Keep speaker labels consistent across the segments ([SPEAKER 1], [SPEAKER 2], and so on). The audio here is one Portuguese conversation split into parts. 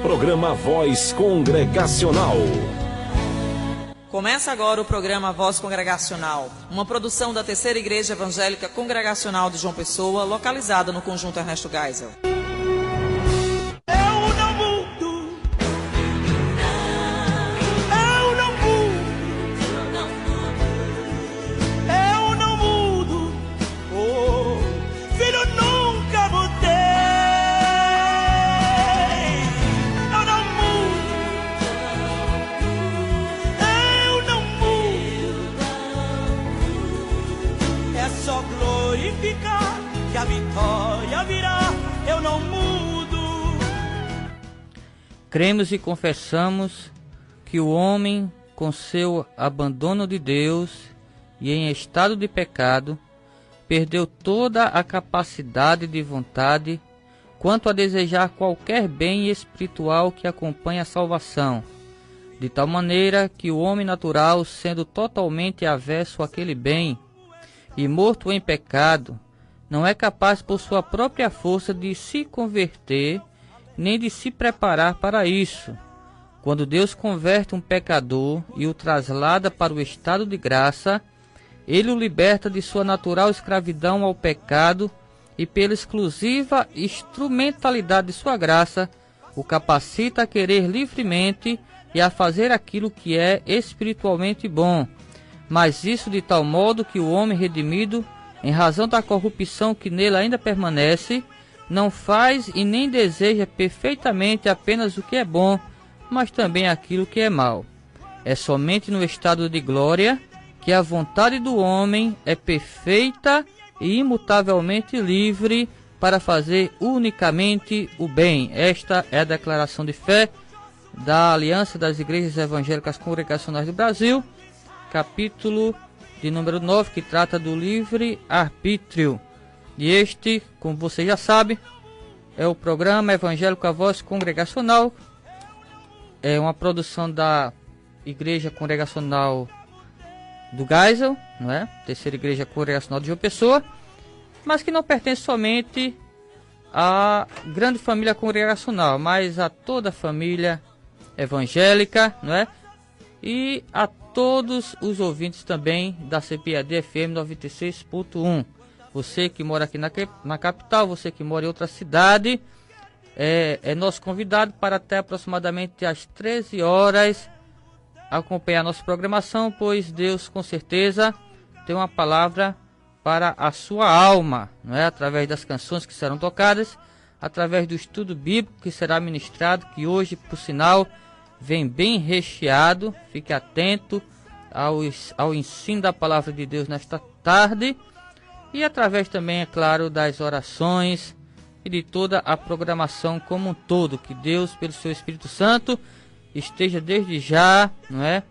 [SPEAKER 1] Programa Voz Congregacional.
[SPEAKER 2] Começa agora o programa Voz Congregacional, uma produção da Terceira Igreja Evangélica Congregacional de João Pessoa, localizada no Conjunto Ernesto Geisel.
[SPEAKER 3] Que a vitória virá, eu não mudo.
[SPEAKER 4] Cremos e confessamos que o homem, com seu abandono de Deus e em estado de pecado, perdeu toda a capacidade de vontade quanto a desejar qualquer bem espiritual que acompanhe a salvação, de tal maneira que o homem natural, sendo totalmente avesso àquele bem e morto em pecado, não é capaz por sua própria força de se converter, nem de se preparar para isso. Quando Deus converte um pecador e o traslada para o estado de graça, Ele o liberta de sua natural escravidão ao pecado e, pela exclusiva instrumentalidade de sua graça, o capacita a querer livremente e a fazer aquilo que é espiritualmente bom. Mas isso de tal modo que o homem redimido, em razão da corrupção que nele ainda permanece, não faz e nem deseja perfeitamente apenas o que é bom, mas também aquilo que é mal. É somente no estado de glória que a vontade do homem é perfeita e imutavelmente livre para fazer unicamente o bem. Esta é a declaração de fé da Aliança das Igrejas Evangélicas Congregacionais do Brasil, capítulo de número 9, que trata do livre-arbítrio. E este, como você já sabe, é o programa Evangélico A Voz Congregacional. É uma produção da Igreja Congregacional do Geisel, não é? Terceira Igreja Congregacional de João Pessoa, mas que não pertence somente à grande família congregacional, mas a toda a família evangélica, não é? E a todos os ouvintes também da CPAD FM 96.1. Você que mora aqui na capital, você que mora em outra cidade, é nosso convidado para até aproximadamente às 13 horas acompanhar a nossa programação, pois Deus com certeza tem uma palavra para a sua alma, não é? Através das canções que serão tocadas, através do estudo bíblico que será ministrado, que hoje, por sinal, vem bem recheado. Fique atento ao ensino da palavra de Deus nesta tarde. E através também, é claro, das orações e de toda a programação como um todo. Que Deus, pelo seu Espírito Santo, esteja desde já, não é,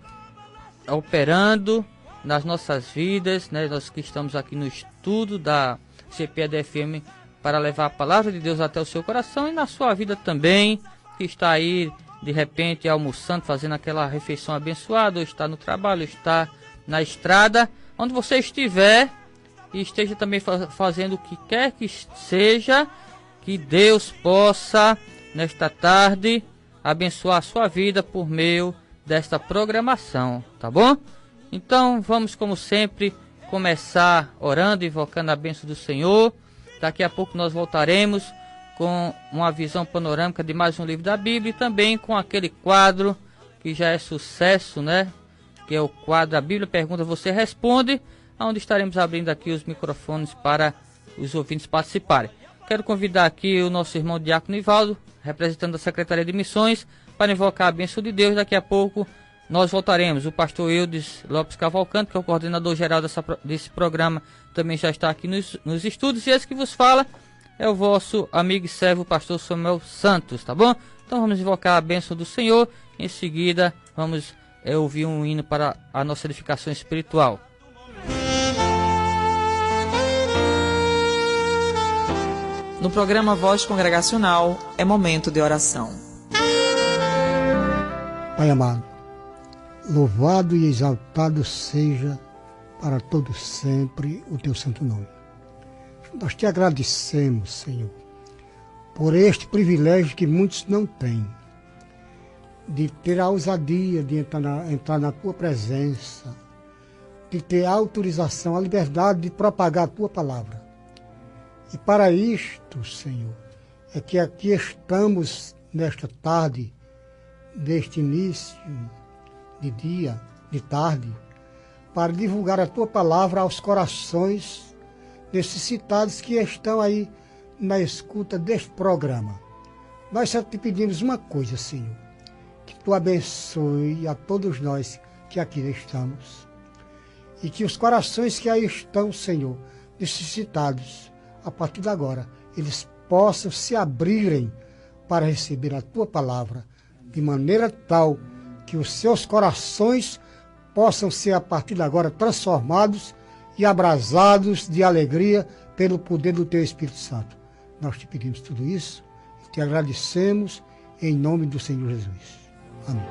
[SPEAKER 4] operando nas nossas vidas, né? Nós que estamos aqui no estudo da CPAD FM para levar a palavra de Deus até o seu coração e na sua vida também, que está aí de repente almoçando, fazendo aquela refeição abençoada, ou está no trabalho, ou está na estrada, onde você estiver, e esteja também fazendo o que quer que seja, que Deus possa, nesta tarde, abençoar a sua vida por meio desta programação, tá bom? Então vamos, como sempre, começar orando, invocando a bênção do Senhor. Daqui a pouco nós voltaremos com uma visão panorâmica de mais um livro da Bíblia e também com aquele quadro que já é sucesso, né? Que é o quadro A Bíblia Pergunta, Você Responde, onde estaremos abrindo aqui os microfones para os ouvintes participarem. Quero convidar aqui o nosso irmão Diácono Nivaldo, representando a Secretaria de Missões, para invocar a bênção de Deus. Daqui a pouco nós voltaremos. O pastor Eudes Lopes Cavalcante, que é o coordenador geral desse programa, também já está aqui nos estúdios. E esse que vos fala é o vosso amigo e servo, o pastor Samuel Santos, tá bom? Então vamos invocar a bênção do Senhor. Em seguida vamos ouvir um hino para a nossa edificação espiritual.
[SPEAKER 2] No programa Voz Congregacional, é momento de oração.
[SPEAKER 5] Pai amado, louvado e exaltado seja para todo sempre o teu santo nome. Nós te agradecemos, Senhor, por este privilégio que muitos não têm, de ter a ousadia de entrar na tua presença, de ter a autorização, a liberdade de propagar a tua palavra. E para isto, Senhor, é que aqui estamos nesta tarde, deste início de dia, de tarde, para divulgar a tua palavra aos corações necessitados que estão aí na escuta deste programa. Nós só te pedimos uma coisa, Senhor, que tu abençoe a todos nós que aqui estamos e que os corações que aí estão, Senhor, necessitados, a partir de agora, eles possam se abrirem para receber a tua palavra, de maneira tal que os seus corações possam ser, a partir de agora, transformados e abrasados de alegria pelo poder do teu Espírito Santo. Nós te pedimos tudo isso e te agradecemos em nome do Senhor Jesus. Amém.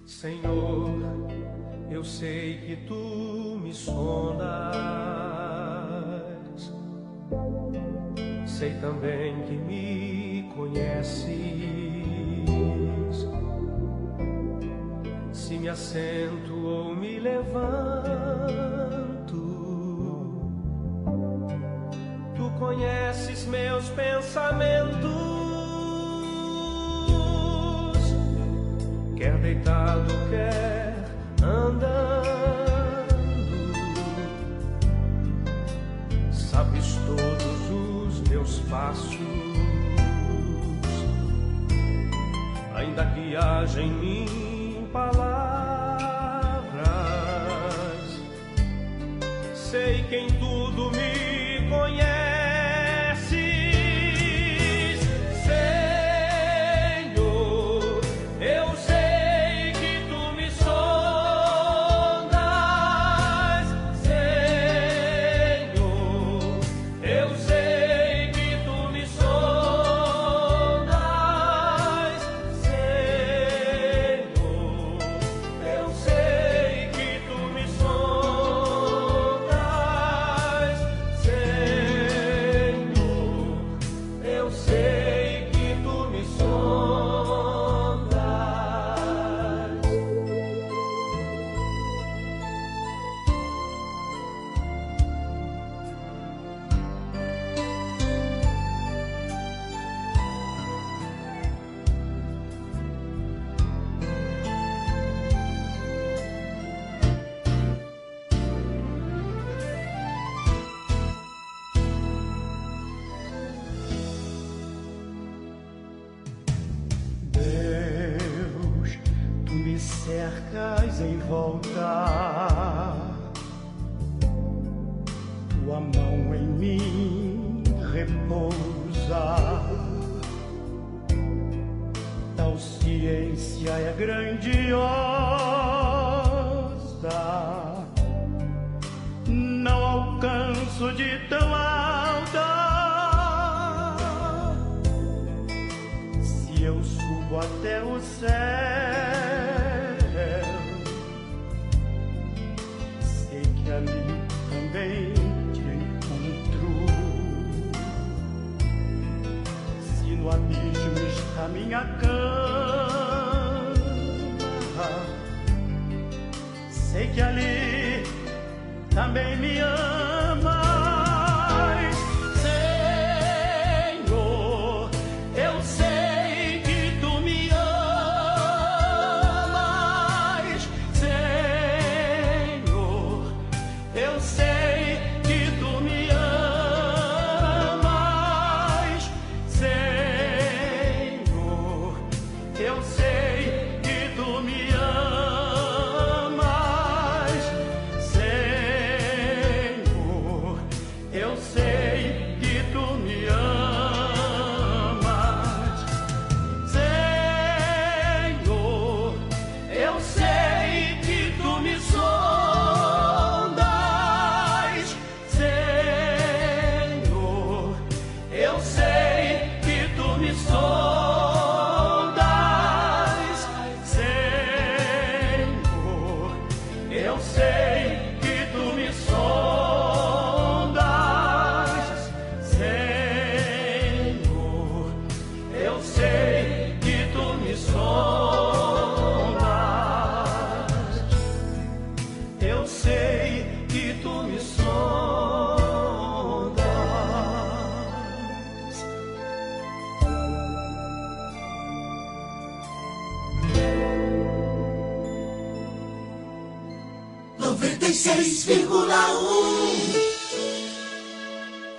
[SPEAKER 3] Senhor, eu sei que tu me sondas, sei também que me conheces. Se me assento ou me levanto, tu conheces meus pensamentos. Quer deitado, quer andando, sabes todos os meus passos. Ainda que haja em mim palavras, sei que em tudo me conheces. Cercas em volta, tua mão em mim repousa, tal ciência é grandiosa, não alcanço de tão alta. Se eu subo até o céu, ali também te encontro. Se no abismo está minha cama, sei que ali também me amas. Senhor, eu sei que tu me amas. Eu sei que tu me amas, Senhor. Eu sei que tu me amas, Senhor. Eu sei que tu me amas, Senhor. Eu sei que tu me sondas. 96,1.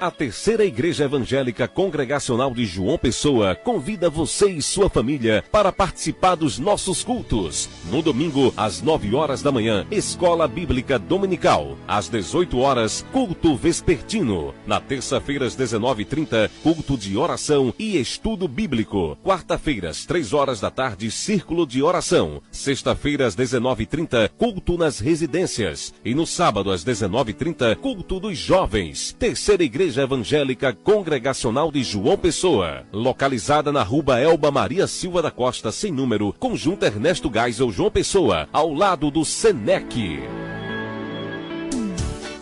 [SPEAKER 1] A Terceira Igreja Evangélica Congregacional de João Pessoa convida você e sua família para participar dos nossos cultos. No domingo, às 9 horas da manhã, Escola Bíblica Dominical. Às 18 horas, culto vespertino. Na terça-feira, às 19h30, culto de oração e estudo bíblico. Quarta-feira, às 3 horas da tarde, círculo de oração. Sexta-feira, às 19h30, culto nas residências. E no sábado, às 19h30, culto dos jovens. Terceira Igreja Evangélica Congregacional de João Pessoa, localizada na Rua Elba Maria Silva da Costa, sem número, Conjunto Ernesto Geisel, João Pessoa, ao lado do Senec.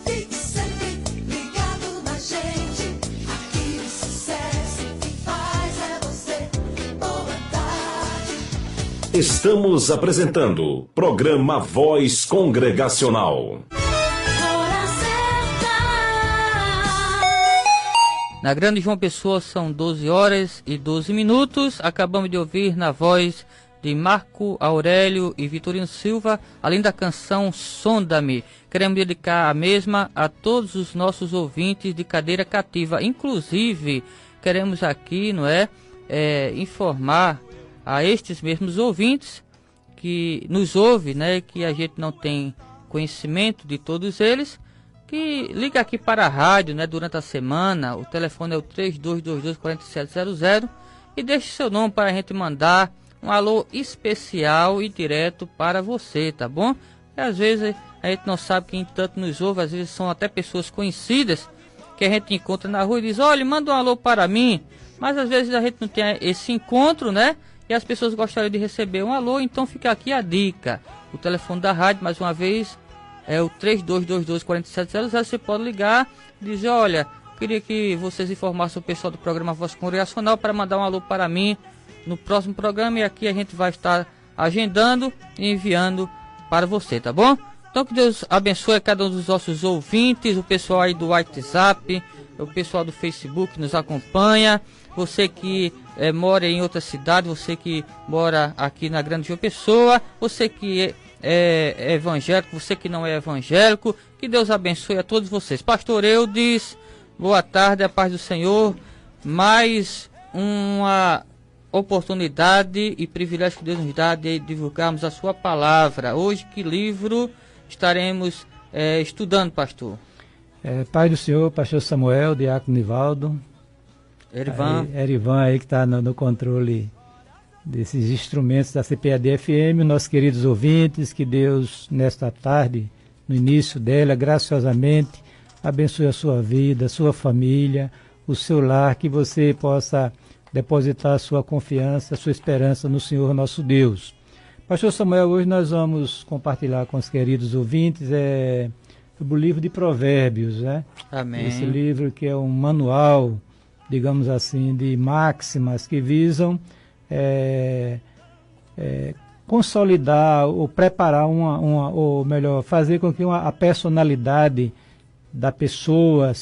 [SPEAKER 3] Fique sempre ligado na gente, aqui o sucesso que faz é você. Boa tarde.
[SPEAKER 1] Estamos apresentando programa Voz Congregacional.
[SPEAKER 4] Na Grande João Pessoa são 12 horas e 12 minutos. Acabamos de ouvir na voz de Marco Aurélio e Vitorino Silva, além da canção Sonda-me. Queremos dedicar a mesma a todos os nossos ouvintes de cadeira cativa. Inclusive, queremos aqui, informar a estes mesmos ouvintes que nos ouvem, que a gente não tem conhecimento de todos eles, que liga aqui para a rádio, durante a semana. O telefone é o 3222-4700 e deixe seu nome para a gente mandar um alô especial e direto para você, tá bom? E às vezes a gente não sabe quem tanto nos ouve, às vezes são até pessoas conhecidas que a gente encontra na rua e diz: olha, manda um alô para mim, mas às vezes a gente não tem esse encontro, e as pessoas gostariam de receber um alô, então fica aqui a dica. O telefone da rádio, mais uma vez, é o 3222-4700. Você pode ligar e dizer: olha, queria que vocês informassem o pessoal do programa Voz Congregacional para mandar um alô para mim no próximo programa, e aqui a gente vai estar agendando e enviando para você, tá bom? Então que Deus abençoe a cada um dos nossos ouvintes, o pessoal aí do WhatsApp, o pessoal do Facebook que nos acompanha, você que mora em outra cidade, você que mora aqui na Grande João Pessoa, você que é evangélico, você que não é evangélico, que Deus abençoe a todos vocês. Pastor Eudes, boa tarde, a paz do Senhor. Mais uma oportunidade e privilégio que Deus nos dá de divulgarmos a sua palavra. Hoje, que livro estaremos estudando, pastor?
[SPEAKER 6] Paz do Senhor, pastor Samuel, diácono Nivaldo, Erivan aí que está no controle desses instrumentos da CPAD-FM, nossos queridos ouvintes, que Deus, nesta tarde, no início dela, graciosamente, abençoe a sua vida, a sua família, o seu lar, que você possa depositar a sua confiança, a sua esperança no Senhor nosso Deus. Pastor Samuel, hoje nós vamos compartilhar com os queridos ouvintes o livro de Provérbios,
[SPEAKER 4] Amém.
[SPEAKER 6] Esse livro que é um manual, digamos assim, de máximas que visam consolidar ou preparar ou melhor, fazer com que a personalidade da pessoa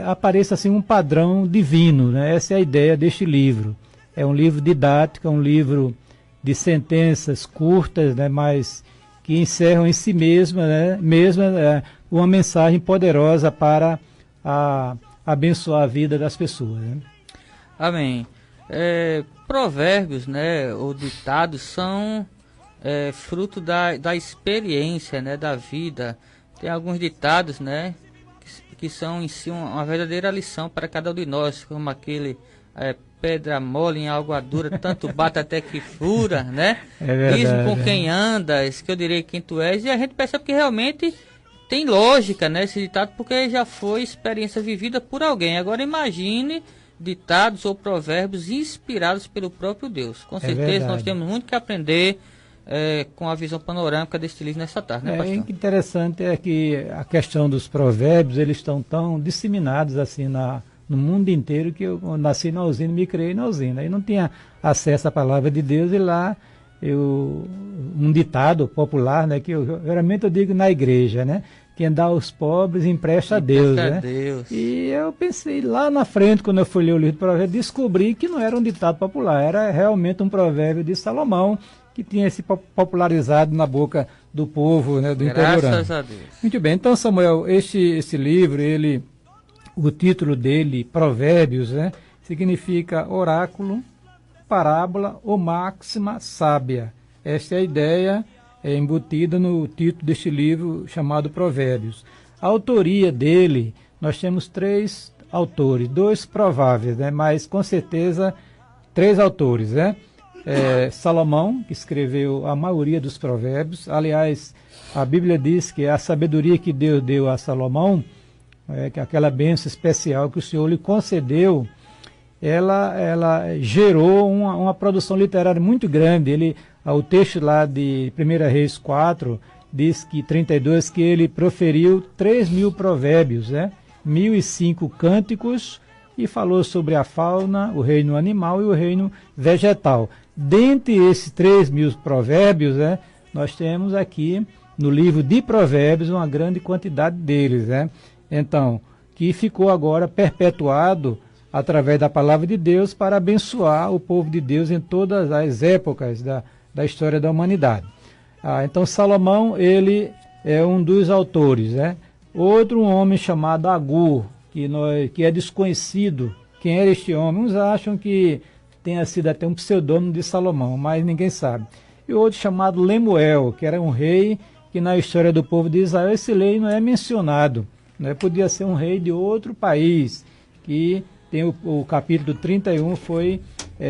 [SPEAKER 6] apareça assim um padrão divino, Essa é a ideia deste livro. É um livro didático, é um livro de sentenças curtas, mas que encerram em si mesma, uma mensagem poderosa para abençoar a vida das pessoas.
[SPEAKER 4] Amém. Provérbios, ou ditados são fruto da experiência, da vida. Tem alguns ditados, que são em si uma verdadeira lição para cada um de nós, como aquele pedra mole em água dura, tanto bate até que fura, Mesmo com quem andas, que eu direi quem tu és, e a gente percebe que realmente tem lógica, esse ditado, porque já foi experiência vivida por alguém. Agora imagine ditados ou provérbios inspirados pelo próprio Deus. Com certeza nós temos muito que aprender com a visão panorâmica deste livro nessa tarde, pastor?
[SPEAKER 6] O interessante é que a questão dos provérbios, eles estão tão disseminados assim no mundo inteiro, que eu nasci na usina, me criei na usina, e não tinha acesso à palavra de Deus, e lá um ditado popular, que geralmente eu digo na igreja, quem dá aos pobres empresta a Deus,
[SPEAKER 4] Empresta a
[SPEAKER 6] né?
[SPEAKER 4] Deus.
[SPEAKER 6] E eu pensei lá na frente, quando eu fui ler o livro de Provérbios, descobri que não era um ditado popular, era realmente um provérbio de Salomão, que tinha se popularizado na boca do povo, né, do interiorano.
[SPEAKER 4] Graças a Deus.
[SPEAKER 6] Muito bem, então, Samuel, esse livro, o título dele, Provérbios, né, significa oráculo, parábola ou máxima sábia. Esta é a ideia embutida no título deste livro chamado Provérbios. A autoria dele, nós temos 3 autores, 2 prováveis, né, mas com certeza 3 autores, né? Salomão, que escreveu a maioria dos provérbios. Aliás, a Bíblia diz que a sabedoria que Deus deu a Salomão, que aquela bênção especial que o Senhor lhe concedeu, ela gerou uma produção literária muito grande. O texto lá de 1 Reis 4 diz que 32 que ele proferiu 3.000 provérbios, né? 1.005 cânticos, e falou sobre a fauna, o reino animal e o reino vegetal. Dentre esses 3.000 provérbios, né, nós temos aqui no livro de Provérbios uma grande quantidade deles, né? Então, que ficou agora perpetuado através da palavra de Deus para abençoar o povo de Deus em todas as épocas da história da humanidade. Então, Salomão, ele é um dos autores, né? Outro, um homem chamado Agur, que é desconhecido quem era este homem. Uns acham que tenha sido até um pseudônimo de Salomão, mas ninguém sabe. E outro chamado Lemuel, que era um rei que na história do povo de Israel esse rei não é mencionado, né? Podia ser um rei de outro país, que tem o capítulo 31 foi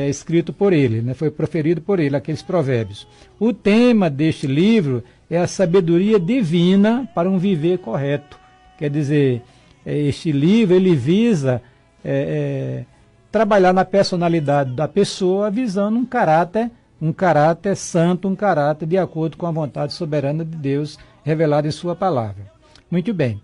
[SPEAKER 6] escrito por ele, né? Foi proferido por ele, aqueles provérbios. O tema deste livro é a sabedoria divina para um viver correto. Quer dizer, este livro ele visa trabalhar na personalidade da pessoa, visando um caráter santo, um caráter de acordo com a vontade soberana de Deus revelada em sua palavra. Muito bem.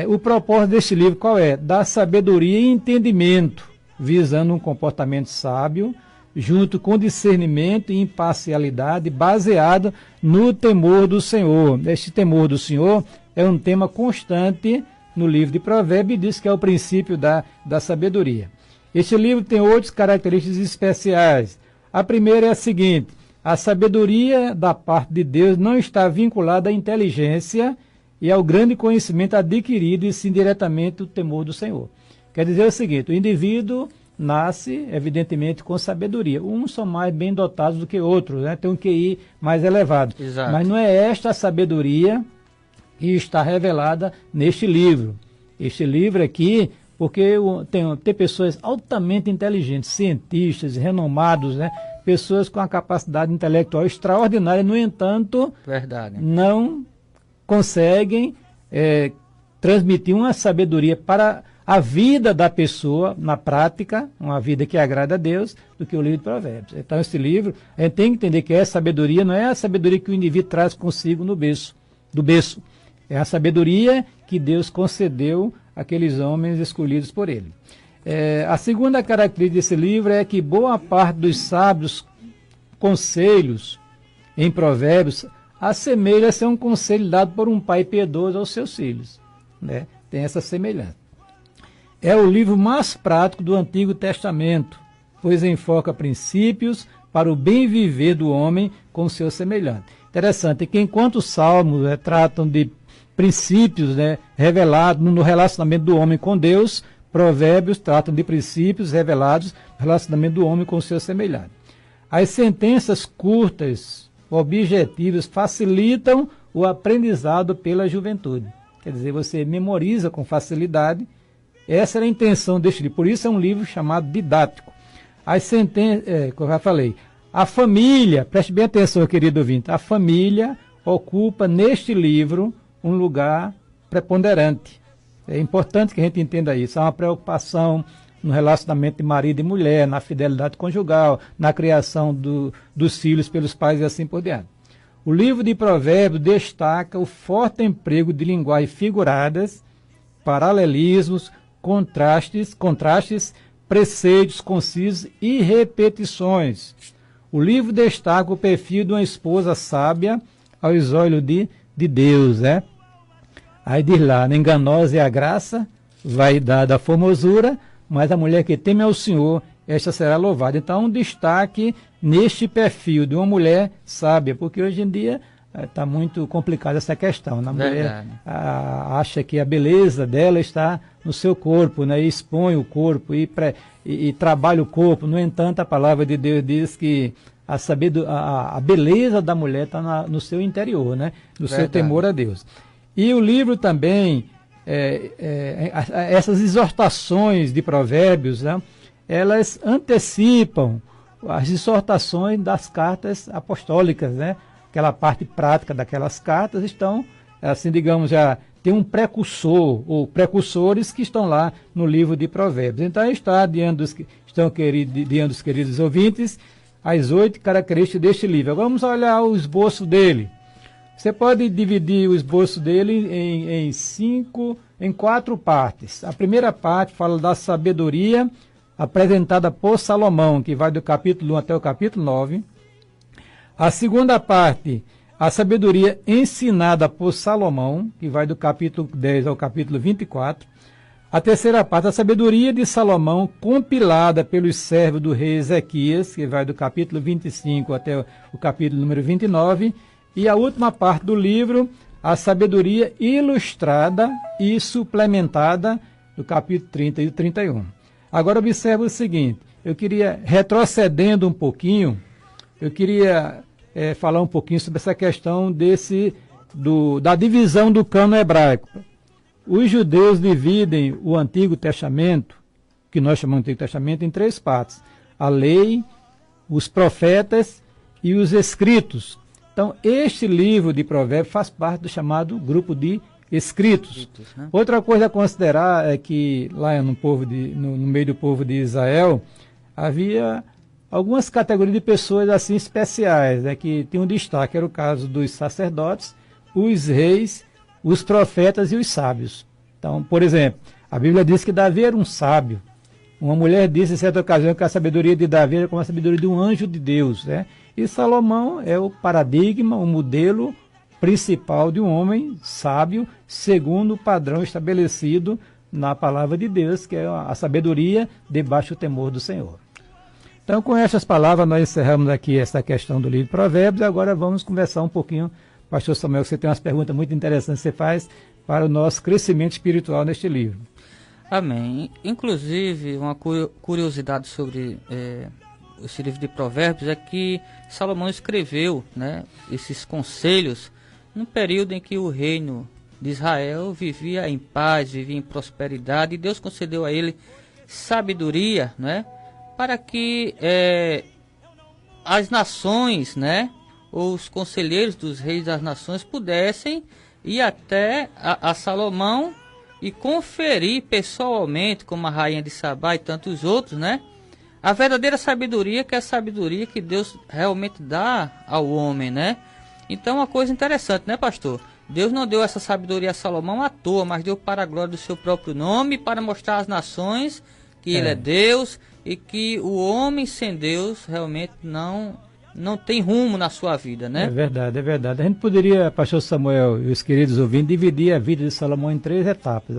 [SPEAKER 6] O propósito deste livro qual é? Dar sabedoria e entendimento, visando um comportamento sábio, junto com discernimento e imparcialidade, baseado no temor do Senhor. Este temor do Senhor é um tema constante no livro de Provérbios, e diz que é o princípio da sabedoria. Este livro tem outras características especiais. A primeira é a seguinte: a sabedoria da parte de Deus não está vinculada à inteligência e ao grande conhecimento adquirido, e sim diretamente o temor do Senhor. Quer dizer o seguinte: o indivíduo nasce, evidentemente, com sabedoria. Uns são mais bem dotados do que outros, né? Tem um QI mais elevado.
[SPEAKER 4] Exato.
[SPEAKER 6] Mas não é esta a sabedoria que está revelada neste livro. Este livro aqui, porque tem pessoas altamente inteligentes, cientistas, renomados, né? Pessoas com a capacidade intelectual extraordinária, no entanto,
[SPEAKER 4] Verdade.
[SPEAKER 6] não conseguem transmitir uma sabedoria para a vida da pessoa, na prática, uma vida que agrada a Deus, do que o livro de Provérbios. Então, esse livro, a gente tem que entender que essa sabedoria não é a sabedoria que o indivíduo traz consigo do berço. É a sabedoria que Deus concedeu àqueles homens escolhidos por ele. A segunda característica desse livro é que boa parte dos sábios conselhos em Provérbios assemelha-se a um conselho dado por um pai piedoso aos seus filhos, né? Tem essa semelhança. É o livro mais prático do Antigo Testamento, pois enfoca princípios para o bem viver do homem com o seu semelhante. Interessante que enquanto os salmos tratam de princípios, né, revelados no relacionamento do homem com Deus, Provérbios tratam de princípios revelados no relacionamento do homem com o seu semelhante. As sentenças curtas, objetivas, facilitam o aprendizado pela juventude. Quer dizer, você memoriza com facilidade. Essa era a intenção deste livro. Por isso é um livro chamado didático. As sentenças, como eu já falei, a família, preste bem atenção, querido ouvinte, a família ocupa neste livro um lugar preponderante. É importante que a gente entenda isso. Há uma preocupação no relacionamento de marido e mulher, na fidelidade conjugal, na criação dos filhos pelos pais e assim por diante. O livro de Provérbios destaca o forte emprego de linguagens figuradas, paralelismos, contrastes, preceitos concisos e repetições. O livro destaca o perfil de uma esposa sábia aos olhos de Deus, né? Aí diz lá, enganosa é a graça, vaidade a formosura, mas a mulher que teme ao Senhor, esta será louvada. Então, um destaque neste perfil de uma mulher sábia, porque hoje em dia está muito complicada essa questão. A mulher acha que a beleza dela está no seu corpo, né? E expõe o corpo e trabalha o corpo. No entanto, a palavra de Deus diz que a beleza da mulher está no seu interior, né? No seu temor a Deus. E o livro também, essas exortações de Provérbios, né? Elas antecipam as exortações das cartas apostólicas, né? Aquela parte prática daquelas cartas estão, assim, digamos, já tem um precursor, ou precursores que estão lá no livro de Provérbios. Então, está diante dos queridos ouvintes, as 8 características deste livro. Agora vamos olhar o esboço dele. Você pode dividir o esboço dele em 4 partes. A primeira parte fala da sabedoria apresentada por Salomão, que vai do capítulo 1 até o capítulo 9. A segunda parte, a sabedoria ensinada por Salomão, que vai do capítulo 10 ao capítulo 24. A terceira parte, a sabedoria de Salomão, compilada pelos servos do rei Ezequias, que vai do capítulo 25 até o capítulo número 29. E a última parte do livro, a sabedoria ilustrada e suplementada, do capítulo 30 e 31. Agora observe o seguinte, eu queria, retrocedendo um pouquinho, eu queria falar um pouquinho sobre essa questão da divisão do cânon hebraico. Os judeus dividem o Antigo Testamento, que nós chamamos de Antigo Testamento, em 3 partes. A lei, os profetas e os escritos. Então, este livro de Provérbios faz parte do chamado grupo de escritos. Né? Outra coisa a considerar é que lá no meio do povo de Israel havia algumas categorias de pessoas assim especiais, né, que tinham destaque. Era o caso dos sacerdotes, os reis, os profetas e os sábios. Então, por exemplo, a Bíblia diz que Davi era um sábio. Uma mulher disse em certa ocasião que a sabedoria de Davi era como a sabedoria de um anjo de Deus, né? E Salomão é o paradigma, o modelo principal de um homem sábio, segundo o padrão estabelecido na palavra de Deus, que é a sabedoria debaixo do temor do Senhor. Então, com essas palavras, nós encerramos aqui essa questão do livro de Provérbios. Agora vamos conversar um pouquinho, pastor Samuel, que você tem umas perguntas muito interessantes que você faz para o nosso crescimento espiritual neste livro.
[SPEAKER 4] Amém. Inclusive, uma curiosidade sobre esse livro de Provérbios é que Salomão escreveu, né, esses conselhos num período em que o reino de Israel vivia em paz, vivia em prosperidade, e Deus concedeu a ele sabedoria, né, para que as nações, né, ou os conselheiros dos reis das nações pudessem ir até a Salomão e conferir pessoalmente, como a rainha de Sabá e tantos outros, né, a verdadeira sabedoria, que é a sabedoria que Deus realmente dá ao homem, né? Então, uma coisa interessante, né, pastor? Deus não deu essa sabedoria a Salomão à toa, mas deu para a glória do seu próprio nome, para mostrar às nações que ele é Deus e que o homem sem Deus realmente não tem rumo na sua vida, né? É
[SPEAKER 6] verdade, é verdade. A gente poderia, pastor Samuel e os queridos ouvintes, dividir a vida de Salomão em 3 etapas,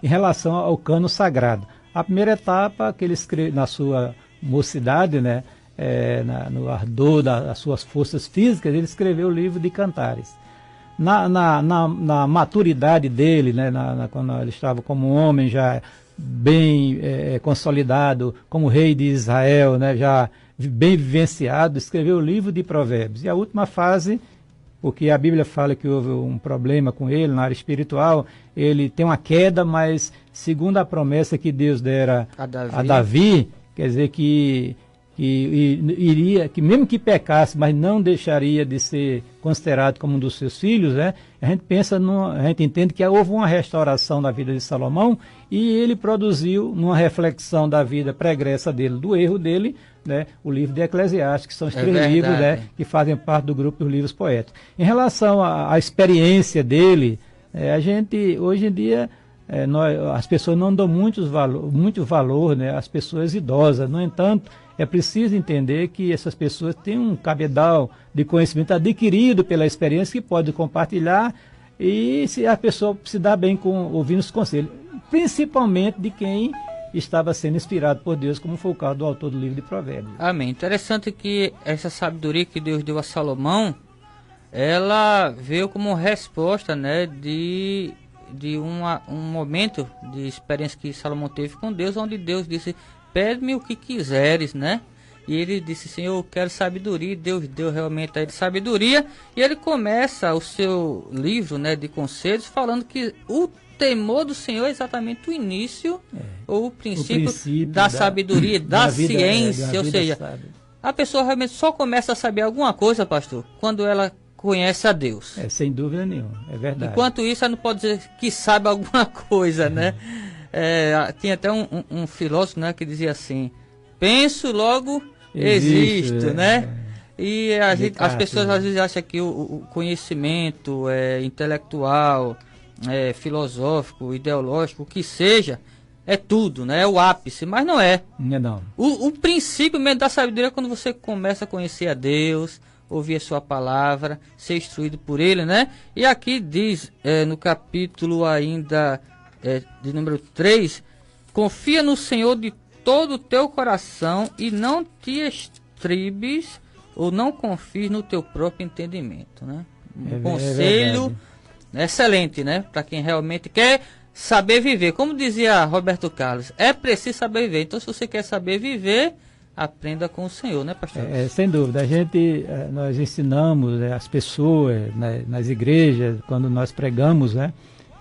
[SPEAKER 6] em relação ao cânon sagrado. A primeira etapa, que ele escreve na sua mocidade, né, no ardor das suas forças físicas, ele escreveu o livro de Cantares. Na maturidade dele, né, quando ele estava como homem já bem consolidado, como rei de Israel, né, já bem vivenciado, escreveu o livro de Provérbios. E a última fase, porque a Bíblia fala que houve um problema com ele na área espiritual, ele tem uma queda, mas segundo a promessa que Deus dera a Davi, quer dizer que mesmo que pecasse, mas não deixaria de ser considerado como um dos seus filhos, né? A gente entende que houve uma restauração da vida de Salomão e ele produziu, numa reflexão da vida pregressa dele, do erro dele, né, o livro de Eclesiastes, que são os 3 livros, né, que fazem parte do grupo dos livros poéticos. Em relação à experiência dele, a gente, hoje em dia, as pessoas não dão muito valor, né, às pessoas idosas. No entanto, é preciso entender que essas pessoas têm um cabedal de conhecimento adquirido pela experiência que pode compartilhar e se a pessoa se dá bem com ouvindo os conselhos, principalmente de quem estava sendo inspirado por Deus, como foi o caso do autor do livro de Provérbios.
[SPEAKER 4] Amém. Interessante que essa sabedoria que Deus deu a Salomão, ela veio como resposta, né, de um momento de experiência que Salomão teve com Deus, onde Deus disse: pede-me o que quiseres, né? E ele disse: Senhor, eu quero sabedoria. E Deus deu realmente a ele sabedoria. E ele começa o seu livro, né, de conselhos, falando que o temor do Senhor é exatamente o início, ou o princípio da sabedoria, da ciência. Ou seja, a pessoa realmente só começa a saber alguma coisa, pastor, quando ela conhece a Deus.
[SPEAKER 6] Sem dúvida nenhuma, é verdade.
[SPEAKER 4] Enquanto isso, ela não pode dizer que sabe alguma coisa, né? Tinha até um filósofo, né, que dizia assim: penso, logo existo, né? E as pessoas às vezes acham que o conhecimento intelectual, filosófico, ideológico, o que seja, é tudo, né? É o ápice, mas não é.
[SPEAKER 6] Não.
[SPEAKER 4] O princípio mesmo da sabedoria é quando você começa a conhecer a Deus, ouvir a sua palavra, ser instruído por ele, né? E aqui diz, no capítulo ainda de número 3, confia no Senhor de todo o teu coração e não te estribes ou não confies no teu próprio entendimento, né? Um conselho excelente, né? Para quem realmente quer saber viver. Como dizia Roberto Carlos, é preciso saber viver. Então, se você quer saber viver, aprenda com o Senhor, né, pastor?
[SPEAKER 6] Sem dúvida. Nós ensinamos as pessoas, né, nas igrejas, quando nós pregamos, né,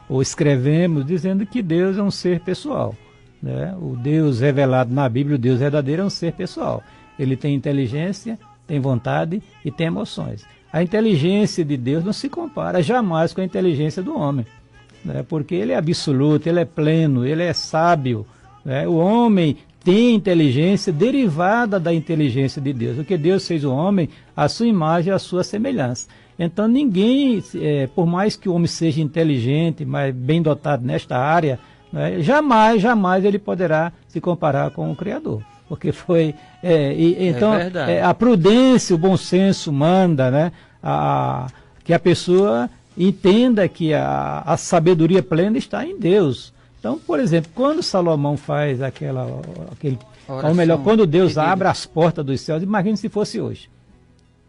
[SPEAKER 6] ou escrevemos, dizendo que Deus é um ser pessoal, né? O Deus revelado na Bíblia, o Deus verdadeiro, é um ser pessoal. Ele tem inteligência, tem vontade e tem emoções. A inteligência de Deus não se compara jamais com a inteligência do homem, né? Porque ele é absoluto, ele é pleno, ele é sábio, né? O homem tem inteligência derivada da inteligência de Deus, porque Deus fez o homem à sua imagem e à sua semelhança. Então ninguém, por mais que o homem seja inteligente, mas bem dotado nesta área, né, jamais ele poderá se comparar com o Criador. Porque foi... então, a prudência, o bom senso manda, né, que a pessoa entenda que a sabedoria plena está em Deus. Então, por exemplo, quando Salomão faz ou melhor, quando Deus abre as portas dos céus, imagine se fosse hoje.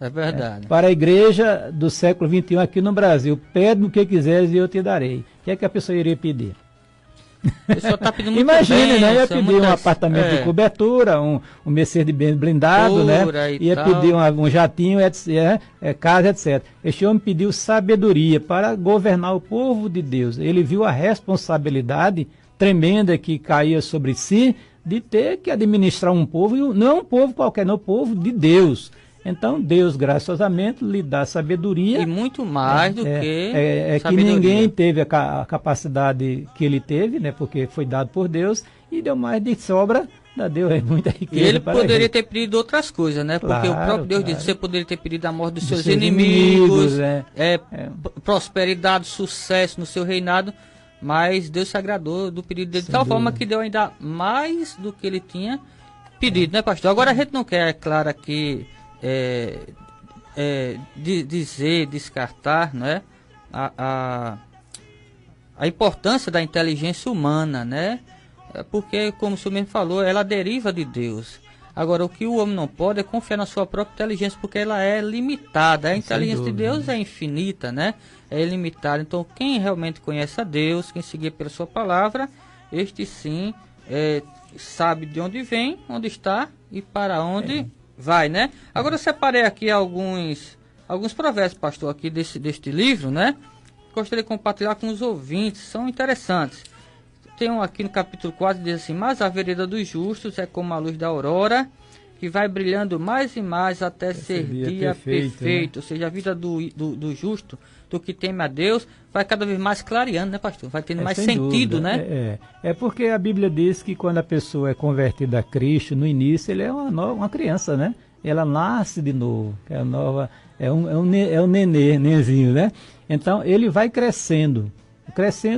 [SPEAKER 4] É verdade.
[SPEAKER 6] Para a igreja do século XXI aqui no Brasil, pede-me o que quiseres e eu te darei. O que é que a pessoa iria pedir?
[SPEAKER 4] A pessoa tá pedindo muito
[SPEAKER 6] Imagine,
[SPEAKER 4] bem,
[SPEAKER 6] né? Ia pedir um apartamento de cobertura, um Mercedes-Benz blindado, né? Ia pedir um jatinho, casa, etc. Este homem pediu sabedoria para governar o povo de Deus. Ele viu a responsabilidade tremenda que caía sobre si de ter que administrar um povo, e não um povo qualquer, não, o povo de Deus. Então Deus graciosamente lhe dá sabedoria.
[SPEAKER 4] E muito mais do que
[SPEAKER 6] que ninguém teve a capacidade que ele teve, né? Porque foi dado por Deus, e deu mais de sobra, deu muita riqueza.
[SPEAKER 4] E ele poderia ter pedido outras coisas, né? Porque o próprio Deus disse: você poderia ter pedido a morte dos seus inimigos, prosperidade, sucesso no seu reinado, mas Deus se agradou do pedido dele de tal forma que deu ainda mais do que ele tinha pedido, né, pastor? Agora a gente não quer, é claro, aqui descartar, né, a importância da inteligência humana, né? Porque, como o senhor mesmo falou, ela deriva de Deus. Agora, o que o homem não pode é confiar na sua própria inteligência, porque ela é limitada. A inteligência de Deus é infinita, né? É ilimitada. Então, quem realmente conhece a Deus, quem seguir pela sua palavra, este sim sabe de onde vem, onde está e para onde vai, né? Agora eu separei aqui alguns provérbios, pastor, aqui deste livro, né? Gostaria de compartilhar com os ouvintes, são interessantes. Tem um aqui no capítulo 4, diz assim: mas a vereda dos justos é como a luz da aurora, que vai brilhando mais e mais até ser dia perfeito. Né? Ou seja, a vida do justo, do que teme a Deus, vai cada vez mais clareando, né, pastor? Vai tendo mais sentido,
[SPEAKER 6] dúvida,
[SPEAKER 4] né?
[SPEAKER 6] É porque a Bíblia diz que quando a pessoa é convertida a Cristo, no início ele é uma criança, né? Ela nasce de novo, é um nenenzinho, né? Então ele vai crescendo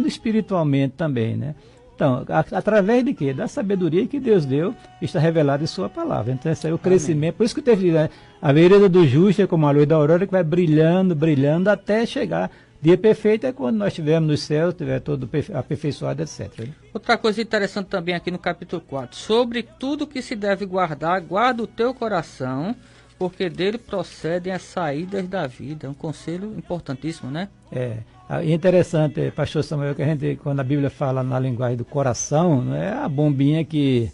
[SPEAKER 6] espiritualmente também, né? Então, através de quê? Da sabedoria que Deus deu, está revelado em sua palavra. Então, esse é o crescimento. Por isso que o texto diz, né? A vereda do justo é como a luz da aurora, que vai brilhando, brilhando, até chegar Dia perfeito é quando nós estivermos no céu, estiver todo aperfeiçoado, etc. né?
[SPEAKER 4] Outra coisa interessante também aqui no capítulo 4. Sobre tudo que se deve guardar, guarda o teu coração, porque dele procedem as saídas da vida. Um conselho importantíssimo, né?
[SPEAKER 6] É interessante, pastor Samuel, que a gente, quando a Bíblia fala na linguagem do coração, não é a bombinha que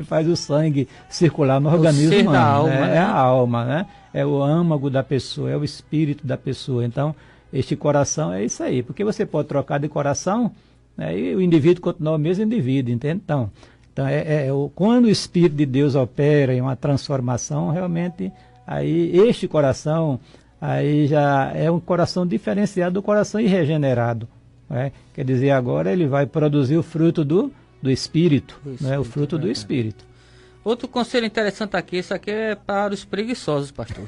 [SPEAKER 6] faz o sangue circular no organismo
[SPEAKER 4] ser da
[SPEAKER 6] humano,
[SPEAKER 4] alma,
[SPEAKER 6] né?
[SPEAKER 4] né?
[SPEAKER 6] É a alma, né? É o âmago da pessoa, é o espírito da pessoa. Então, este coração é isso aí, porque você pode trocar de coração, né, e o indivíduo continua o mesmo indivíduo, entende? Então quando o Espírito de Deus opera em uma transformação, realmente, aí este coração, aí já é um coração diferenciado do coração irregenerado, né? Quer dizer, agora ele vai produzir o fruto do Espírito, né? O fruto do Espírito.
[SPEAKER 4] Outro conselho interessante aqui, isso aqui é para os preguiçosos, pastor.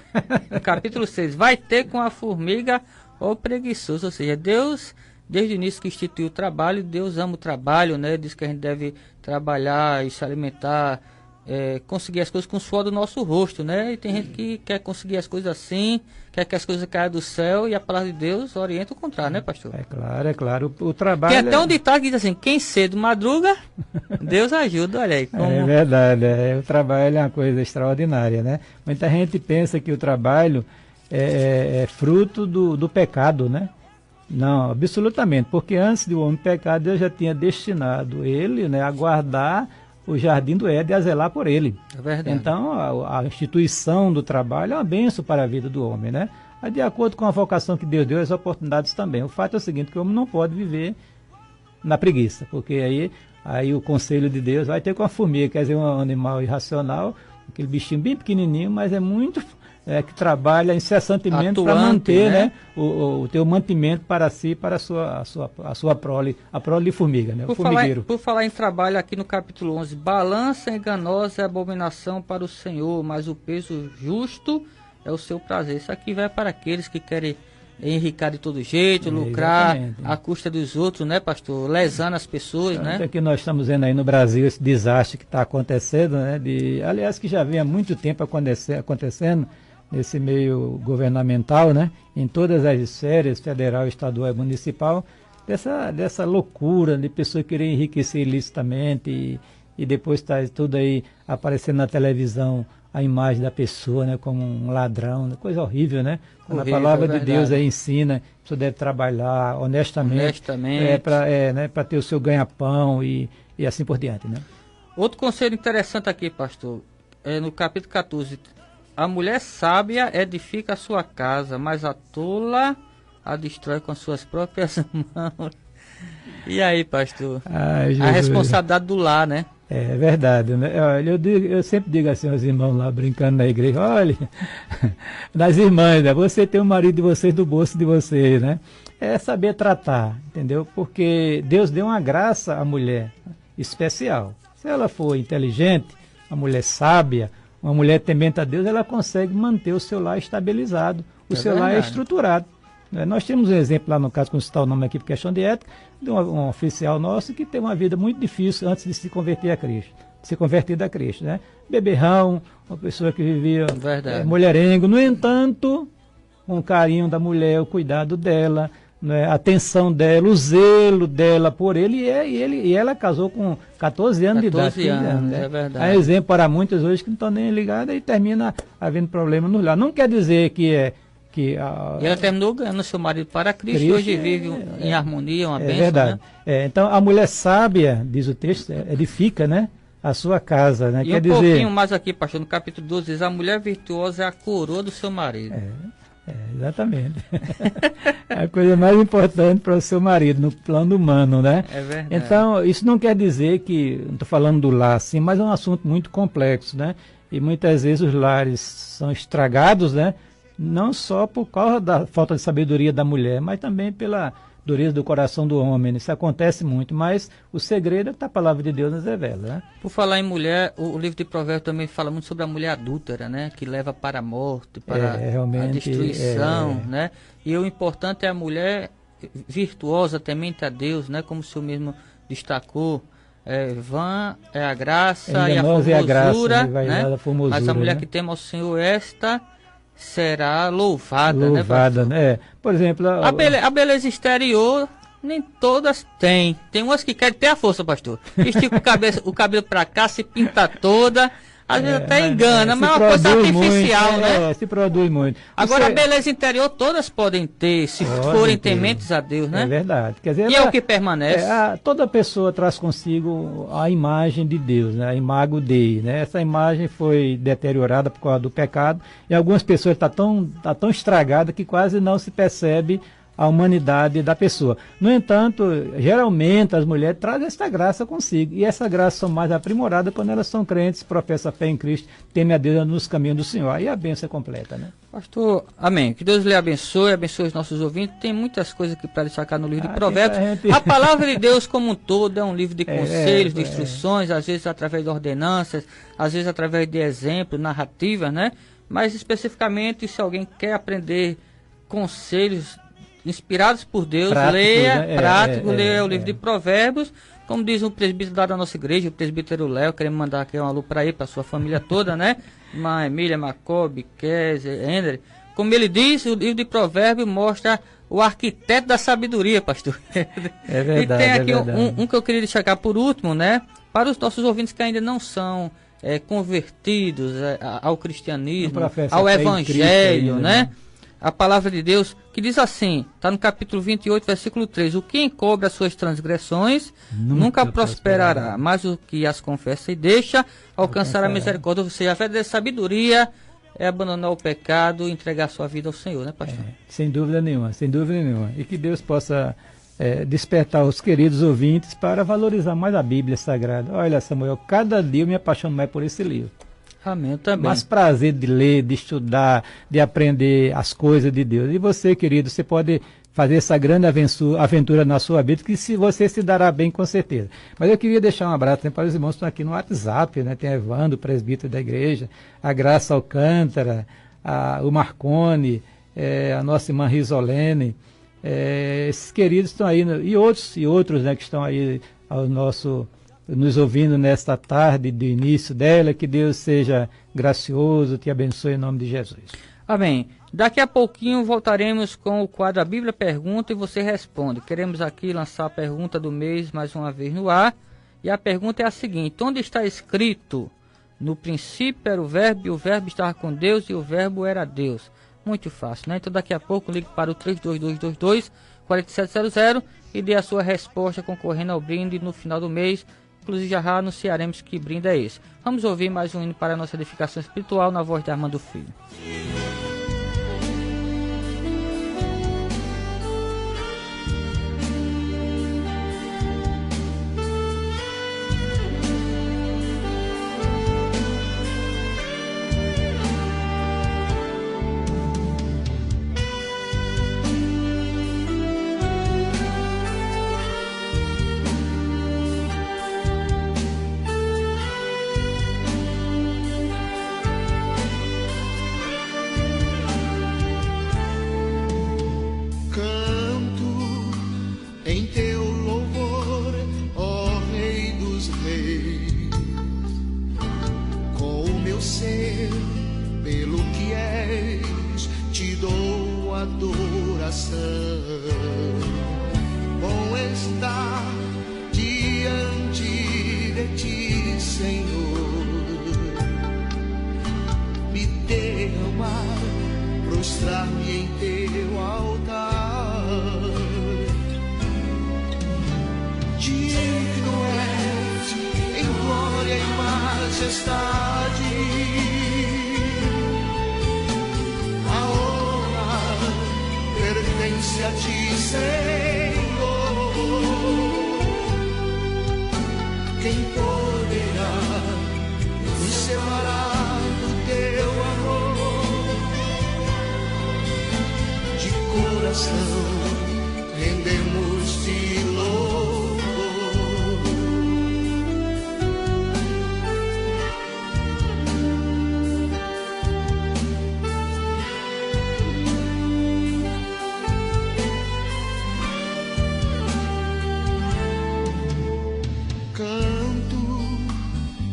[SPEAKER 4] No capítulo 6, vai ter com a formiga ou preguiçoso, ou seja, Deus, desde o início que instituiu o trabalho, Deus ama o trabalho, né? Diz que a gente deve trabalhar e se alimentar, conseguir as coisas com o suor do nosso rosto, né? E tem gente que quer conseguir as coisas assim, quer que as coisas caiam do céu, e a palavra de Deus orienta o contrário, né, pastor?
[SPEAKER 6] É claro, o trabalho...
[SPEAKER 4] Tem até um ditado que diz assim, quem cedo madruga, Deus ajuda, olha aí.
[SPEAKER 6] É verdade, o trabalho é uma coisa extraordinária, né? Muita gente pensa que o trabalho é fruto do pecado, né? Não, absolutamente, porque antes do homem pecar, Deus já tinha destinado ele, né, a guardar o jardim do Éden e a zelar por ele.
[SPEAKER 4] É verdade.
[SPEAKER 6] Então, a instituição do trabalho é uma bênção para a vida do homem, né? Mas de acordo com a vocação que Deus deu, as oportunidades também. O fato é o seguinte, que o homem não pode viver na preguiça, porque aí o conselho de Deus vai ter com a formiga, quer dizer, um animal irracional, aquele bichinho bem pequenininho, mas é muito... que trabalha incessantemente para manter, né, o teu mantimento para si, para a sua prole, a prole de formiga, né, o formigueiro.
[SPEAKER 4] Por falar em trabalho, aqui no capítulo 11, balança enganosa é abominação para o Senhor, mas o peso justo é o seu prazer. Isso aqui vai para aqueles que querem enricar de todo jeito, lucrar à custa dos outros, né, pastor? Lesando as pessoas, né?
[SPEAKER 6] É que nós estamos vendo aí no Brasil esse desastre que está acontecendo, né? Aliás, que já vem há muito tempo acontecendo nesse meio governamental, né? Em todas as esferas, federal, estadual e municipal, dessa loucura de pessoas querer enriquecer ilicitamente e depois está tudo aí aparecendo na televisão, a imagem da pessoa, né, como um ladrão, né, coisa horrível, né? Quando a palavra de Deus aí ensina, a pessoa deve trabalhar honestamente. Para ter o seu ganha-pão e assim por diante, né?
[SPEAKER 4] Outro conselho interessante aqui, pastor, no capítulo 14, a mulher sábia edifica a sua casa, mas a tola a destrói com as suas próprias mãos. E aí, pastor?
[SPEAKER 6] Ai,
[SPEAKER 4] a responsabilidade do lar, né?
[SPEAKER 6] É verdade, né? Eu sempre digo assim aos irmãos lá brincando na igreja, olha, das irmãs, né? Você tem o marido de vocês do bolso de vocês, né? É saber tratar, entendeu? Porque Deus deu uma graça à mulher especial. Se ela for inteligente, uma mulher sábia, uma mulher temente a Deus, ela consegue manter o seu lar estabilizado, o seu lar estruturado. Nós temos um exemplo lá no caso, com citar o nome aqui por questão de ética, de um oficial nosso que teve uma vida muito difícil antes de se converter a Cristo, de se converter a Cristo, né? Beberrão, uma pessoa que vivia mulherengo, no entanto, com o carinho da mulher, o cuidado dela, né, a atenção dela, o zelo dela por ele, e ela casou com 14 anos de idade.
[SPEAKER 4] 14 anos,
[SPEAKER 6] né?
[SPEAKER 4] é verdade.
[SPEAKER 6] Há exemplo para muitos hoje que não estão nem ligados e termina havendo problema no lar. Não quer dizer que e
[SPEAKER 4] ela terminou ganhando seu marido para Cristo e hoje vive em harmonia, uma bênção,
[SPEAKER 6] verdade.
[SPEAKER 4] Né?
[SPEAKER 6] Então a mulher sábia, diz o texto, edifica, né, a sua casa, né?
[SPEAKER 4] E
[SPEAKER 6] Quer
[SPEAKER 4] pouquinho
[SPEAKER 6] dizer,
[SPEAKER 4] mais aqui, pastor, no capítulo 12, diz, a mulher virtuosa é a coroa do seu marido.
[SPEAKER 6] Exatamente. É a coisa mais importante para o seu marido, no plano humano, né?
[SPEAKER 4] É verdade.
[SPEAKER 6] Então, isso não quer dizer que, não estou falando do lar, sim, mas é um assunto muito complexo, né? E muitas vezes os lares são estragados, né? Não só por causa da falta de sabedoria da mulher, mas também pela dureza do coração do homem. Isso acontece muito, mas o segredo é que a palavra de Deus nos revela, né?
[SPEAKER 4] Por falar em mulher, o livro de Provérbios também fala muito sobre a mulher adúltera, né? Que leva para a morte, para a destruição, né? E o importante é a mulher virtuosa, temente a Deus, né? Como o senhor mesmo destacou. Vã é a graça e a formosura, né? Mas a mulher que teme ao Senhor, esta será louvada,
[SPEAKER 6] Louvada,
[SPEAKER 4] né?
[SPEAKER 6] né? Por exemplo,
[SPEAKER 4] A beleza exterior, nem todas têm. Tem umas que querem ter a força, pastor. Estica o cabelo pra cá, se pinta toda. Às vezes até engana, mas é uma coisa artificial,
[SPEAKER 6] muito,
[SPEAKER 4] né?
[SPEAKER 6] Se produz muito.
[SPEAKER 4] Agora,
[SPEAKER 6] Isso
[SPEAKER 4] a beleza interior todas podem ter, se forem tementes a Deus, né?
[SPEAKER 6] É verdade. Quer dizer,
[SPEAKER 4] E é o que permanece.
[SPEAKER 6] Toda pessoa traz consigo a imagem de Deus, né? A imago Dei, né? Essa imagem foi deteriorada por causa do pecado e algumas pessoas tá tão estragada que quase não se percebe a humanidade da pessoa. No entanto, geralmente as mulheres trazem essa graça consigo. E essa graça são mais aprimoradas quando elas são crentes, professam a fé em Cristo, temem a Deus nos caminhos do Senhor. Aí a bênção é completa, né?
[SPEAKER 4] Pastor, amém. Que Deus lhe abençoe os nossos ouvintes. Tem muitas coisas aqui para destacar no livro de Provérbios. A palavra de Deus como um todo é um livro de conselhos, de instruções, às vezes através de ordenanças, às vezes através de exemplos, narrativas, né? Mas especificamente, se alguém quer aprender conselhos inspirados por Deus, leia o livro de Provérbios, como diz o presbítero da nossa igreja, o presbítero Léo. Queremos mandar aqui um alô para ele, para sua família toda, né? Irmã Emília, Macobe, Kézia, Ender. Como ele diz, o livro de Provérbios mostra o arquiteto da sabedoria, pastor.
[SPEAKER 6] É verdade.
[SPEAKER 4] E tem aqui um que eu queria destacar por último, né? Para os nossos ouvintes que ainda não são convertidos ao cristianismo, ao evangelho, né? A palavra de Deus, que diz assim, está no capítulo 28, versículo 3, o que encobre as suas transgressões nunca prosperará, mas o que as confessa e deixa alcançará a misericórdia. Ou seja, a verdadeira sabedoria é abandonar o pecado e entregar sua vida ao Senhor, né, pastor?
[SPEAKER 6] Sem dúvida nenhuma, sem dúvida nenhuma. E que Deus possa despertar os queridos ouvintes para valorizar mais a Bíblia Sagrada. Olha, Samuel, cada dia eu me apaixono mais por esse livro.
[SPEAKER 4] Amém, também.
[SPEAKER 6] Mais prazer de ler, de estudar, de aprender as coisas de Deus. E você, querido, você pode fazer essa grande aventura na sua vida, que você se dará bem com certeza. Mas eu queria deixar um abraço para os irmãos que estão aqui no WhatsApp, né? Tem Evandro, presbítero da igreja, a Graça Alcântara, o Marcone, a nossa irmã Risolene, esses queridos estão aí, e outros, né, que estão aí nos ouvindo nesta tarde do início dela. Que Deus seja gracioso, te abençoe em nome de Jesus.
[SPEAKER 4] Amém. Daqui a pouquinho voltaremos com o quadro A Bíblia Pergunta e você responde. Queremos aqui lançar a pergunta do mês mais uma vez no ar. E a pergunta é a seguinte: onde está escrito? No princípio era o verbo, e o verbo estava com Deus, e o verbo era Deus. Muito fácil, né? Então daqui a pouco ligue para o 32222-4700 e dê a sua resposta concorrendo ao brinde no final do mês. Inclusive já anunciaremos que brinde é esse. Vamos ouvir mais um hino para a nossa edificação espiritual na voz de Armando Filho.
[SPEAKER 7] Bom estar diante de ti, Senhor, me derramar, prostrar-me em teu altar. Digno és em glória e majestade, pertence a ti, Senhor. Quem poderá nos separar do teu amor? De coração rendemos-te louvor.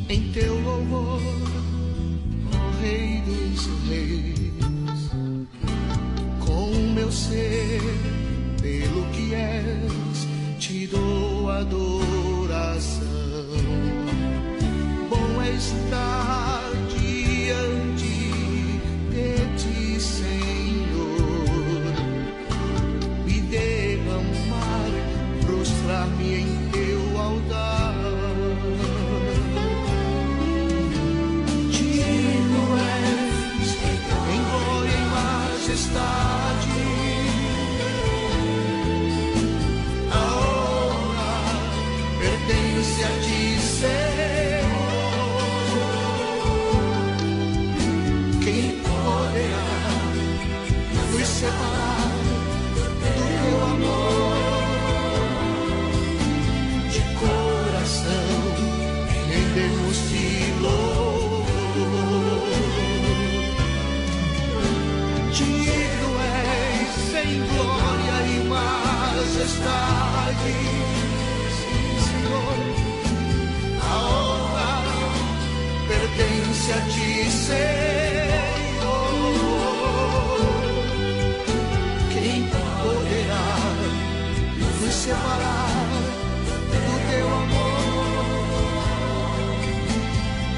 [SPEAKER 7] Em teu louvor, ó Rei dos Reis, você, pelo que és, te dou adoração. Bom é estar diante de ti, Senhor, e derramar, prostrar-me em teu altar. Digno és, em glória e majestade, a honra pertence a ti, Senhor. Quem poderá nos separar do teu amor? De coração rendemos-te louvor. Digno és, em glória e majestade, Senhor. A honra pertence a ti, Senhor. Quem poderá nos separar do teu amor?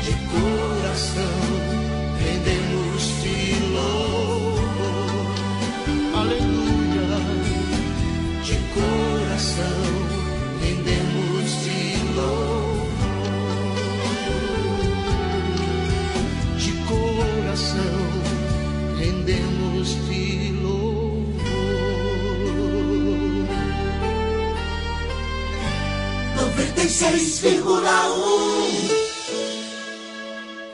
[SPEAKER 7] De coração rendemos-te louvor. Aleluia. De coração rendemos-te louvor. De coração rendemos-te louvor.
[SPEAKER 3] 96,1.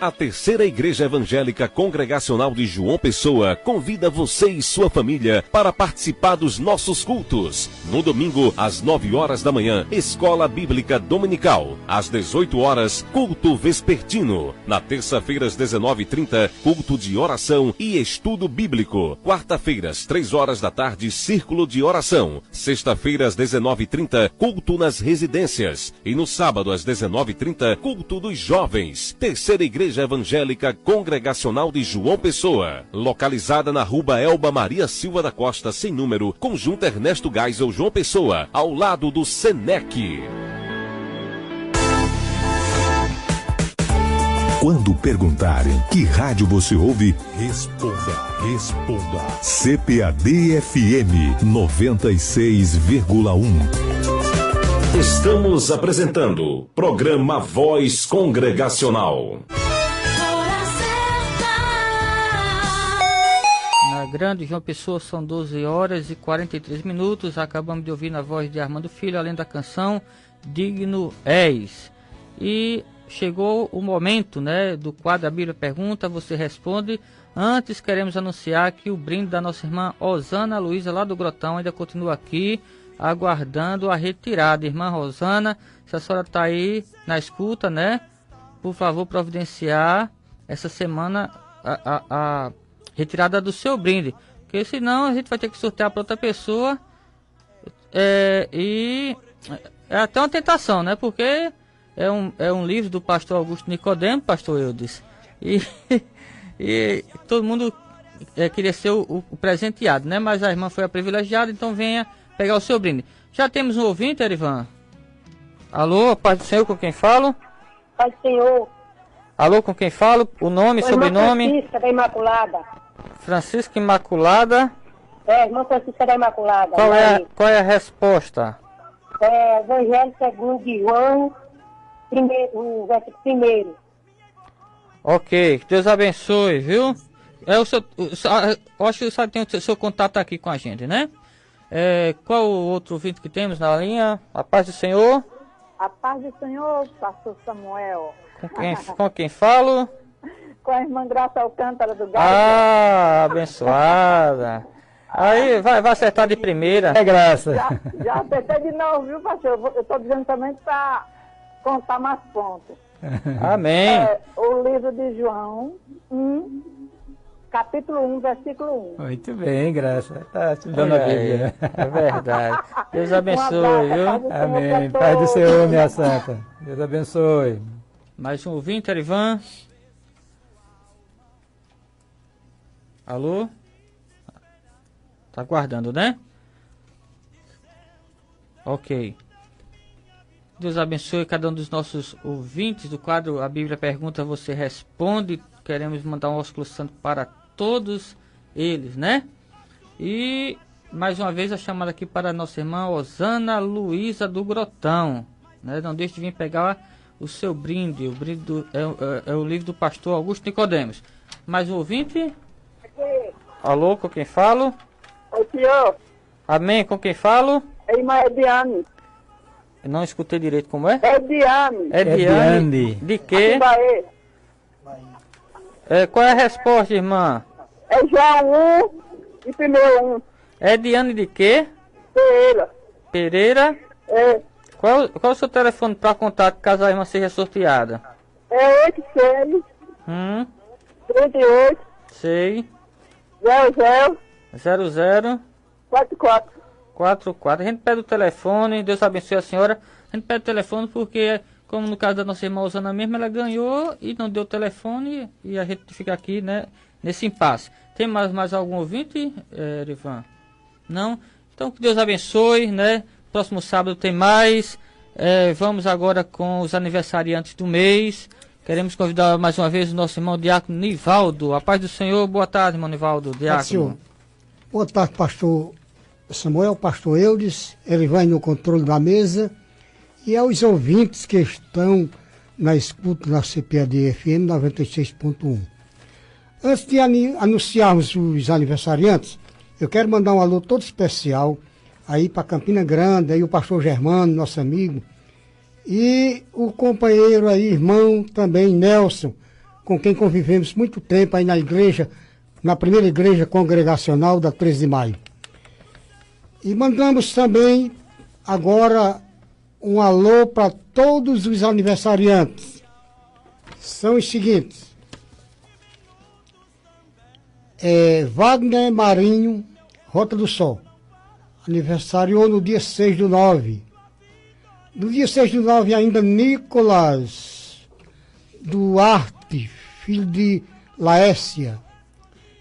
[SPEAKER 1] A Terceira Igreja Evangélica Congregacional de João Pessoa convida você e sua família para participar dos nossos cultos. No domingo, às 9 horas da manhã, Escola Bíblica Dominical. Às 18 horas, culto vespertino. Na terça-feira, às 19h30, culto de oração e estudo bíblico. Quarta-feira, às 3 horas da tarde, círculo de oração. Sexta-feira, às 19h30, culto nas residências. E no sábado, às 19h30, culto dos jovens. Terceira Igreja Evangélica Congregacional de João Pessoa, localizada na Rua Elba Maria Silva da Costa, sem número, Conjunto Ernesto Geisel, João Pessoa, ao lado do Senec.
[SPEAKER 8] Quando perguntarem que rádio você ouve, responda. CPAD-FM 96,1.
[SPEAKER 1] Estamos apresentando programa Voz Congregacional.
[SPEAKER 4] Na Grande João Pessoa são 12 horas e 43 minutos. Acabamos de ouvir na voz de Armando Filho, além da canção Digno És. E chegou o momento, né, do quadro A Bíblia Pergunta, você responde. Antes queremos anunciar que o brinde da nossa irmã Rosana Luiza, lá do Grotão, ainda continua aqui, aguardando a retirada. Irmã Rosana, se a senhora está aí na escuta, né, por favor providenciar essa semana a retirada do seu brinde, porque senão a gente vai ter que sortear para outra pessoa, e é até uma tentação, né, porque é um livro do pastor Augusto Nicodemo, pastor Eudes, e todo mundo queria ser o presenteado, né, mas a irmã foi a privilegiada, então venha pegar o seu brinde. Já temos um ouvinte, Erivan? Alô, paz do Senhor, com quem falo?
[SPEAKER 9] Paz do Senhor.
[SPEAKER 4] Alô, com quem falo? O nome, sobrenome?
[SPEAKER 9] Francisca da Imaculada.
[SPEAKER 4] Francisca Imaculada.
[SPEAKER 9] Irmã Francisca da Imaculada.
[SPEAKER 4] Qual é a resposta?
[SPEAKER 9] Evangelho segundo João, o versículo 1.
[SPEAKER 4] Ok, Deus abençoe, viu? Eu acho que o senhor tem o seu contato aqui com a gente, né? Qual o outro ouvinte que temos na linha? A paz do Senhor.
[SPEAKER 9] A paz do Senhor, pastor Samuel.
[SPEAKER 4] Com quem falo?
[SPEAKER 9] Com a irmã Graça Alcântara do Galo.
[SPEAKER 4] Ah, abençoada. Aí vai acertar de primeira.
[SPEAKER 6] É graça.
[SPEAKER 9] Já acertei de novo, viu, pastor? Eu estou dizendo também para contar mais pontos.
[SPEAKER 4] Amém.
[SPEAKER 9] O livro de João 1, capítulo 1, versículo 1.
[SPEAKER 6] Muito bem, Graça. Está estudando a Bíblia.
[SPEAKER 4] É verdade. Deus abençoe, viu?
[SPEAKER 6] Amém. Paz do Senhor, minha santa. Deus abençoe.
[SPEAKER 4] Mais um ouvinte, Erivan. Alô? Tá aguardando, né? Ok. Deus abençoe cada um dos nossos ouvintes do quadro A Bíblia Pergunta, Você Responde. Queremos mandar um ósculo santo para todos eles, né? E mais uma vez a chamada aqui para a nossa irmã Osana Luísa do Grotão, né? Não deixe de vir pegar o seu brinde. O brinde é o livro do pastor Augusto Nicodemos. Mais um ouvinte? Alô, com quem falo?
[SPEAKER 9] Oi, senhor.
[SPEAKER 4] Amém, com quem falo?
[SPEAKER 9] É irmã Ediane.
[SPEAKER 4] Eu não escutei direito como é?
[SPEAKER 9] Ediane.
[SPEAKER 4] Ediane. De quê?
[SPEAKER 9] Bahia.
[SPEAKER 4] Qual é a resposta, irmã?
[SPEAKER 9] É João 1 e primeiro 1.
[SPEAKER 4] Ediane de quê?
[SPEAKER 9] Pereira.
[SPEAKER 4] Pereira?
[SPEAKER 9] É.
[SPEAKER 4] Qual é o seu telefone para contato caso a irmã seja sorteada?
[SPEAKER 9] É 86 38
[SPEAKER 4] Sei.
[SPEAKER 9] 00 44.
[SPEAKER 4] 44. A gente pede o telefone, Deus abençoe a senhora. A gente pede o telefone porque, como no caso da nossa irmã Osana mesmo, ela ganhou e não deu o telefone e a gente fica aqui, né, nesse impasse. Tem mais algum ouvinte, Erivan? Não? Então que Deus abençoe, né? Próximo sábado tem mais. Vamos agora com os aniversariantes do mês. Queremos convidar mais uma vez o nosso irmão Diácono Nivaldo. A paz do Senhor. Boa tarde, irmão Nivaldo. Diácono.
[SPEAKER 5] Boa tarde, pastor Samuel, pastor Eudes. Ele vai no controle da mesa. E aos ouvintes que estão na escuta da CPAD FM 96.1. Antes de anunciarmos os aniversariantes, eu quero mandar um alô todo especial aí para Campina Grande, aí o pastor Germano, nosso amigo, e o companheiro aí, irmão também, Nelson, com quem convivemos muito tempo aí na igreja, na primeira igreja congregacional da 13 de maio. E mandamos também agora um alô para todos os aniversariantes. São os seguintes. Wagner Marinho, Rota do Sol. Aniversariou no dia 6/9. No dia 6/9 ainda Nicolas Duarte, filho de Laécia.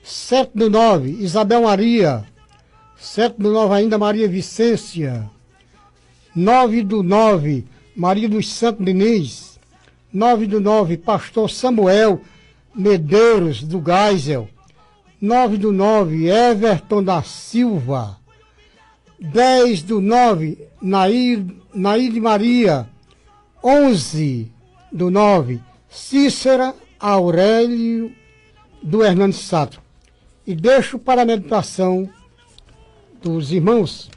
[SPEAKER 5] 7/9, Isabel Maria. 7/9 ainda Maria Vicência. 9/9, Maria dos Santos Diniz. 9/9, Pastor Samuel Medeiros do Geisel. 9/9, Everton da Silva. 10/9, Naide Maria. 11/9, Cícera Aurélio do Hernandes Sato. E deixo para a meditação dos irmãos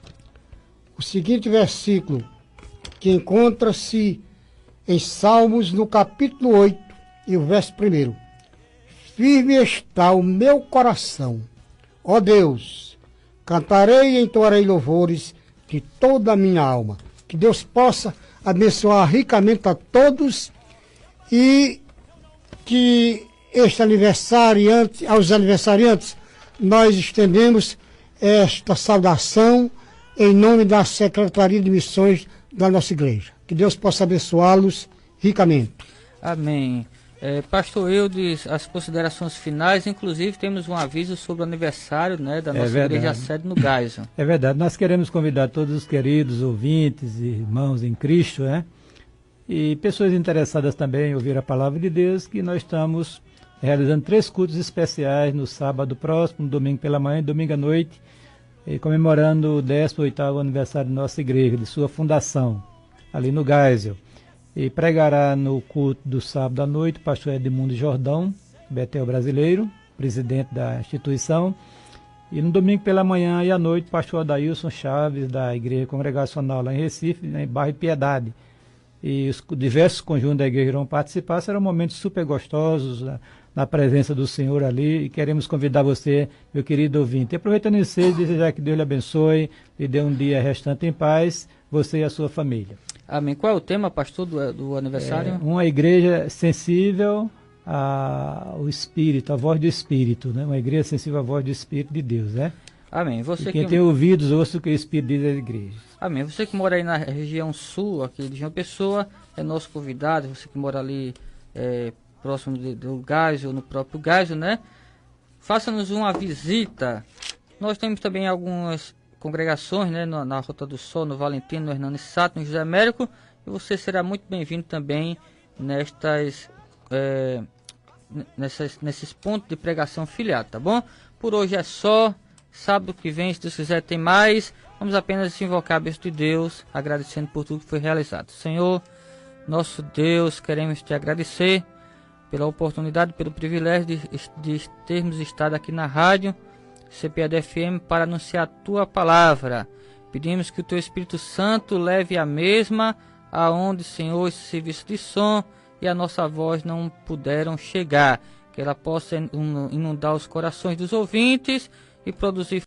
[SPEAKER 5] o seguinte versículo, que encontra-se em Salmos, no capítulo 8, e o verso 1. Firme está o meu coração, ó Deus, cantarei e entoarei louvores de toda a minha alma. Que Deus possa abençoar ricamente a todos e que aos aniversariantes, nós estendemos esta saudação em nome da Secretaria de Missões da nossa igreja. Que Deus possa abençoá-los ricamente.
[SPEAKER 4] Amém. Pastor Eudes, as considerações finais, inclusive temos um aviso sobre o aniversário, né, da nossa igreja sede no Geisel.
[SPEAKER 6] É verdade, nós queremos convidar todos os queridos ouvintes e irmãos em Cristo, né, e pessoas interessadas também em ouvir a palavra de Deus, que nós estamos realizando 3 cultos especiais no sábado próximo, domingo pela manhã e domingo à noite, comemorando o 18º aniversário da nossa igreja, de sua fundação, ali no Geisel. E pregará no culto do sábado à noite o pastor Edmundo Jordão, Betel brasileiro, presidente da instituição. E no domingo pela manhã e à noite o pastor Adailson Chaves, da Igreja Congregacional lá em Recife, em bairro Piedade. E os diversos conjuntos da igreja vão participar. Serão momentos super gostosos na presença do Senhor ali. E queremos convidar você, meu querido ouvinte. E aproveitando isso, desejar que Deus lhe abençoe, lhe dê um dia restante em paz, você e a sua família.
[SPEAKER 4] Amém. Qual é o tema, pastor, do aniversário?
[SPEAKER 6] Uma igreja sensível ao Espírito, à voz do Espírito, né? Uma igreja sensível à voz do Espírito de Deus, né?
[SPEAKER 4] Amém. Você
[SPEAKER 6] e quem tem ouvidos, ouça o que o Espírito diz às igrejas.
[SPEAKER 4] Amém. Você que mora aí na região sul, aqui de João Pessoa, é nosso convidado. Você que mora ali próximo do Geisel, no próprio Geisel, né? Faça-nos uma visita Nós temos também algumas congregações, né, na Rota do Sol, no Valentino, no Hernani Sato, no José Américo, e você será muito bem-vindo também nesses pontos de pregação filiado, tá bom? Por hoje é só. Sábado que vem, se Deus quiser, tem mais. Vamos apenas invocar a bênção de Deus, agradecendo por tudo que foi realizado. Senhor, nosso Deus, queremos te agradecer pela oportunidade, pelo privilégio de termos estado aqui na rádio CPAD FM para anunciar a tua palavra. Pedimos que o teu Espírito Santo leve a mesma aonde, Senhor, esse serviço de som e a nossa voz não puderam chegar. Que ela possa inundar os corações dos ouvintes e produzir